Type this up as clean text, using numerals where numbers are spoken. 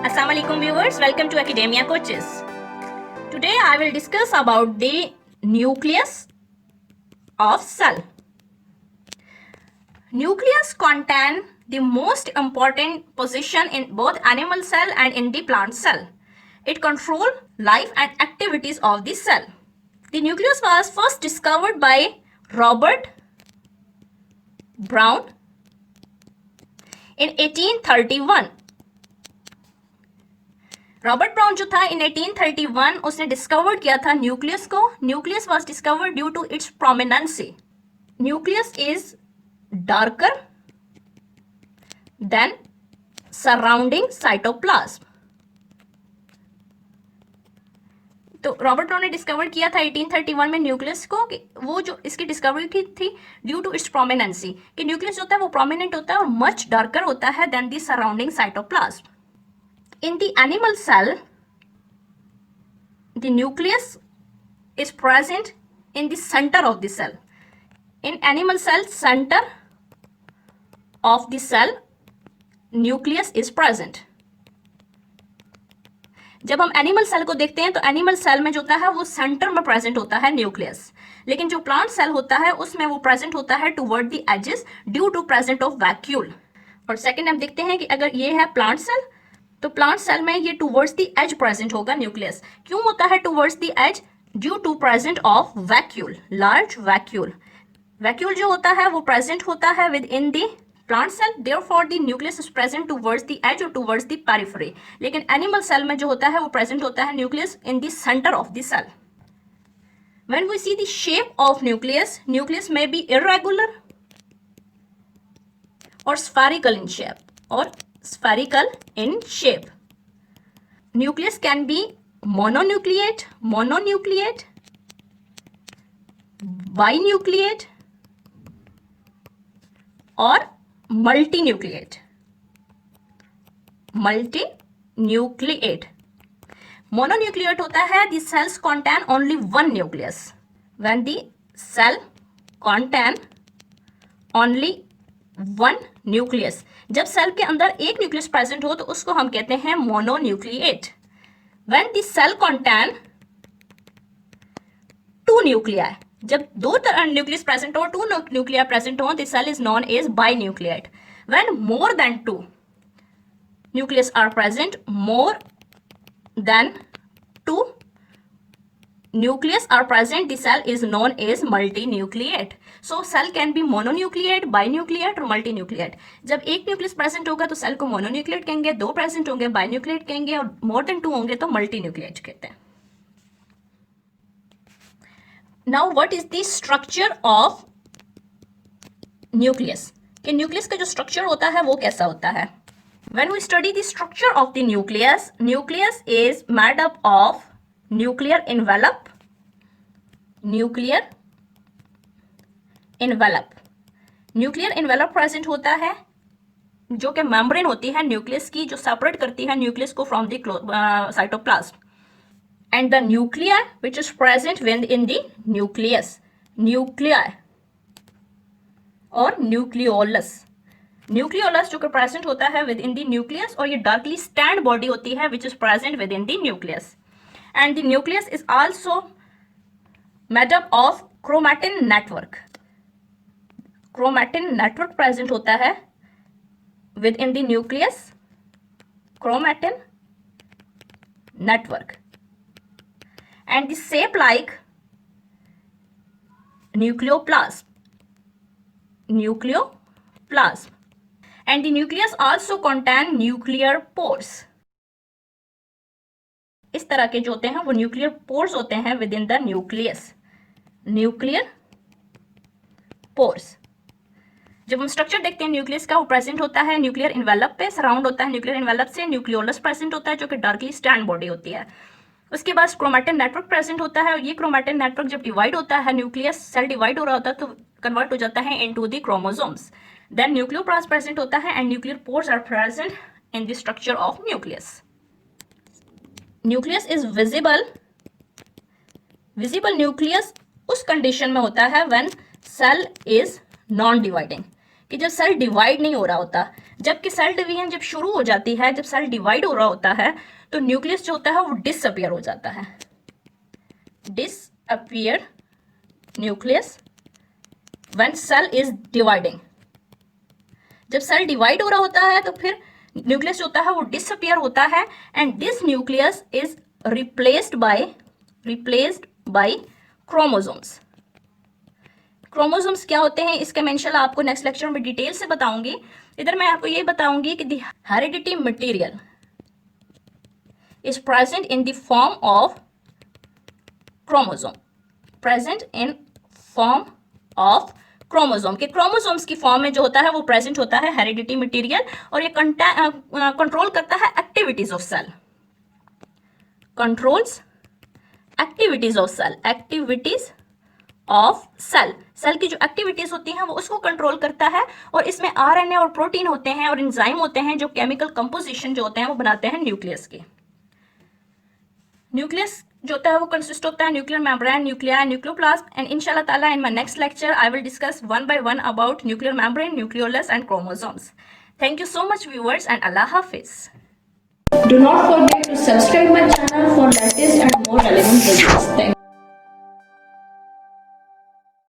Assalamualaikum viewers, welcome to Academia Coaches. Today I will discuss about the nucleus of cell. Nucleus contain the most important position in both animal cell and in the plant cell. It control life and activities of the cell. The nucleus was first discovered by Robert Brown in 1831. Robert brown जो था इन 1831 उसने discover किया था nucleus को. Nucleus was discovered due to its prominency. Nucleus is darker than surrounding cytoplasm. तो Robert Brown ने discover किया था 1831 में न्यूक्लियस को. वो जो इसकी डिस्कवरी की थी ड्यू टू इट्स प्रोमिनेंसी कि न्यूक्लियस जो होता है वो प्रोमिनेंट होता है और मच डार्कर होता है than the surrounding cytoplasm. In the animal cell, the nucleus is present in the center of the cell. In animal cell, center of the cell, nucleus is present. जब हम animal cell को देखते हैं तो animal cell में जो होता है वो सेंटर में प्रेजेंट होता है न्यूक्लियस, लेकिन जो प्लांट सेल होता है उसमें वो प्रेजेंट होता है toward the edges due to present of vacuole. और सेकंड हम देखते हैं कि अगर ये है प्लांट सेल तो प्लांट सेल में ये टुवर्ड्स द एज प्रेजेंट होगा न्यूक्लियस. क्यों होता है towards the edge? Due to present of vacuole, large vacuole. Vacuole जो होता है वो प्रेजेंट होता है within the plant cell, therefore the nucleus is present towards the edge और टुवर्ड्स द पेरिफेरी. लेकिन एनिमल सेल में जो होता है वो प्रेजेंट होता है nucleus in the centre of the cell. When we see the shape of nucleus, nucleus may be irregular or spherical in shape or spherical in shape. Nucleus can be mononucleate, binucleate or multinucleate. Mononucleate होता है the cells contain only one nucleus. When the cell contain only one nucleus, जब cell के अंदर एक nucleus present हो तो उसको हम कहते हैं mononucleate. When the cell contain two nuclei, जब दो न्यूक्लियस प्रेजेंट हो, टू न्यूक्लिया प्रेजेंट हो, the cell is known as binucleate. When more than two nucleus are present, more than two nucleus are present, the cell is known as multinucleate. So cell can be mononucleate, binucleate और multinucleate. जब एक nucleus present होगा तो cell को मोनोन्यूक्लिएट कहेंगे, दो present होंगे बाइन्यूक्लिएट कहेंगे और मोर देन 2 होंगे तो मल्टीन्यूक्लिएट कहते हैं. Now what is the structure of nucleus? कि न्यूक्लियस का जो स्ट्रक्चर होता है वो कैसा होता है? When we study the structure of the nucleus, nucleus is made up of nuclear envelope. nuclear envelope present होता है जो कि मेम्ब्रेन होती है न्यूक्लियस की, जो सेपरेट करती है न्यूक्लियस को from the cytoplasm. And the nuclear which is present with in the nucleus, nuclear और न्यूक्लियोलस. न्यूक्लियोलस जो कि प्रेजेंट होता है विद इन द न्यूक्लियस, और ये डार्कली स्टैंड बॉडी होती है which is present with in the nucleus. And the nucleus is also made up of chromatin network. Chromatin network present होता है within the nucleus. Chromatin network. And the shape like nucleoplasm. And the nucleus also contain nuclear pores. इस तरह के जो होते हैं वो nuclear pores होते हैं with in the nucleus. Nuclear pores. जब हम स्ट्रक्चर देखते हैं न्यूक्लियस का, वो प्रेजेंट होता है न्यूक्लियर इन्वेलप पे, सराउंड होता है न्यूक्लियर इन्वेलप से. न्यूक्लियोलस प्रेजेंट होता है जो कि डार्कली स्टैंड बॉडी होती है. उसके बाद क्रोमैटिन नेटवर्क प्रेजेंट होता है, और ये क्रोमैटिन नेटवर्क जब डिवाइड होता है, न्यूक्लियस सेल डिवाइड हो रहा होता है तो कन्वर्ट हो जाता है into the chromosomes. Then nucleoplast present होता है and nuclear pores are present in the structure of nucleus. Nucleus is visible. Visible nucleus उस कंडीशन में होता है when cell is non dividing, कि जब सेल डिवाइड नहीं हो रहा होता, जबकि सेल डिवीजन जब शुरू हो जाती है, जब सेल डिवाइड हो रहा होता है, तो न्यूक्लियस जो होता है वो डिसअपियर हो जाता है। Disappear nucleus when cell is dividing. जब सेल डिवाइड हो रहा होता है तो फिर न्यूक्लियस जो होता है वो डिसअपियर होता है, and this nucleus is replaced by chromosomes. Chromosomes क्या होते हैं इसका मेंशन आपको नेक्स्ट लेक्चर में डिटेल से बताऊंगी। इधर मैं आपको ये बताऊंगी कि the heredity material is present in the form of chromosome, present in form of chromosome, के क्रोमोसोम्स की फॉर्म में जो होता है वो प्रेजेंट होता है हेरिडिटी मटेरियल, और ये कंट्रोल करता है activities of cell, controls activities of cell, activities of cell, cell की जो एक्टिविटीज होती हैं वो उसको कंट्रोल करता है, और इसमें आरएनए और प्रोटीन होते हैं और एंजाइम होते हैं जो केमिकल कंपोजिशन जो होते हैं वो बनाते हैं न्यूक्लियस के। न्यूक्लियस जो होता है वो कंसिस्ट होता है न्यूक्लियर मेम्ब्रेन, न्यूक्लिया, न्यूक्लियोप्लास्ट, एंड इंशाल्लाह ताला in my next lecture I will discuss one by one about nuclear membrane, nucleolus and chromosomes. Thank you so much viewers and Allah Hafiz. Do not forget to subscribe my channel for latest and more relevant videos. Thank you.